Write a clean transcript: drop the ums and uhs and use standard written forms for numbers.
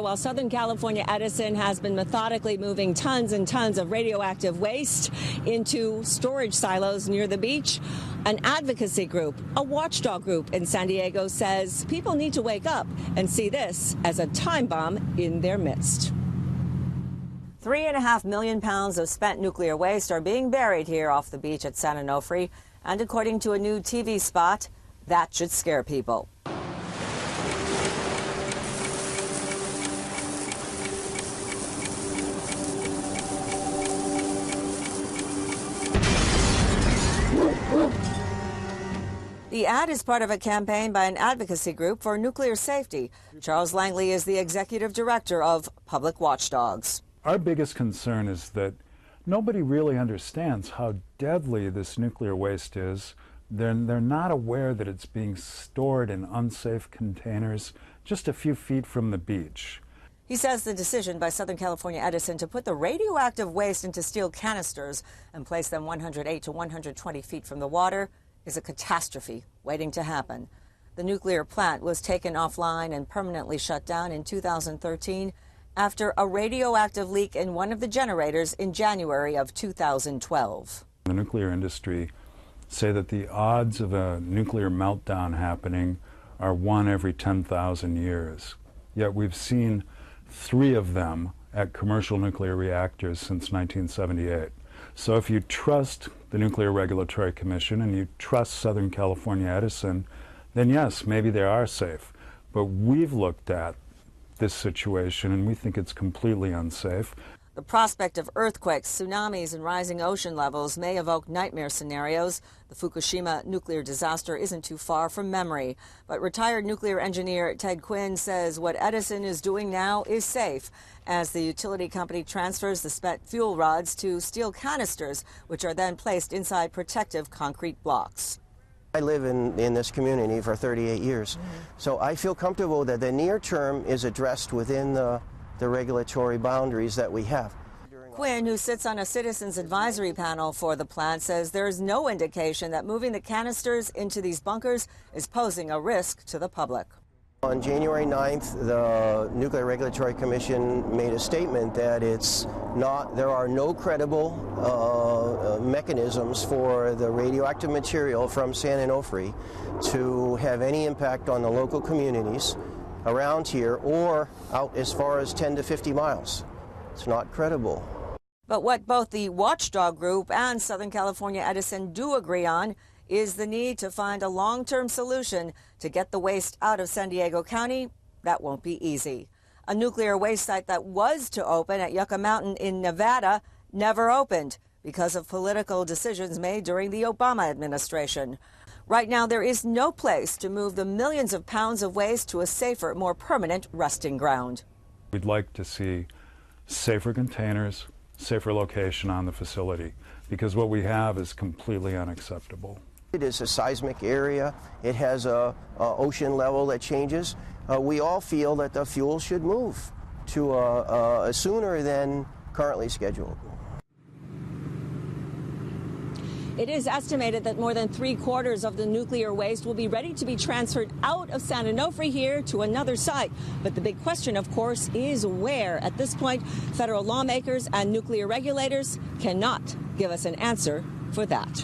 While Southern California Edison has been methodically moving tons and tons of radioactive waste into storage silos near the beach, an advocacy group, a watchdog group in San Diego, says people need to wake up and see this as a time bomb in their midst. 3.5 million pounds of spent nuclear waste are being buried here off the beach at San Onofre, and according to a new TV spot, that should scare people. The ad is part of a campaign by an advocacy group for nuclear safety. Charles Langley is the executive director of Public Watchdogs. Our biggest concern is that nobody really understands how deadly this nuclear waste is. They're not aware that it's being stored in unsafe containers just a few feet from the beach. He says the decision by Southern California Edison to put the radioactive waste into steel canisters and place them 108 to 120 feet from the water is a catastrophe waiting to happen. The nuclear plant was taken offline and permanently shut down in 2013 after a radioactive leak in one of the generators in January of 2012. The nuclear industry say that the odds of a nuclear meltdown happening are 1 every 10,000 years. Yet we've seen 3 of them at commercial nuclear reactors since 1978. So if you trust the Nuclear Regulatory Commission and you trust Southern California Edison, then yes, maybe they are safe. But we've looked at this situation and we think it's completely unsafe. The prospect of earthquakes, tsunamis, and rising ocean levels may evoke nightmare scenarios. The Fukushima nuclear disaster isn't too far from memory. But retired nuclear engineer Ted Quinn says what Edison is doing now is safe, as the utility company transfers the spent fuel rods to steel canisters, which are then placed inside protective concrete blocks. I live in this community for 38 years, so I feel comfortable that the near term is addressed within the regulatory boundaries that we have. Quinn, who sits on a citizens advisory panel for the plant, says there is no indication that moving the canisters into these bunkers is posing a risk to the public. On January 9th, the Nuclear Regulatory Commission made a statement that there are no credible mechanisms for the radioactive material from San Onofre to have any impact on the local communities around here or out as far as 10 to 50 miles. It's not credible. But what both the Watchdog Group and Southern California Edison do agree on is the need to find a long-term solution to get the waste out of San Diego County. That won't be easy. A nuclear waste site that was to open at Yucca Mountain in Nevada never opened because of political decisions made during the Obama administration. Right now, there is no place to move the millions of pounds of waste to a safer, more permanent resting ground. We'd like to see safer containers, safer location on the facility, because what we have is completely unacceptable. It is a seismic area. It has a ocean level that changes. We all feel that the fuel should move to sooner than currently scheduled. It is estimated that more than 3/4 of the nuclear waste will be ready to be transferred out of San Onofre here to another site. But the big question, of course, is where. At this point, federal lawmakers and nuclear regulators cannot give us an answer for that.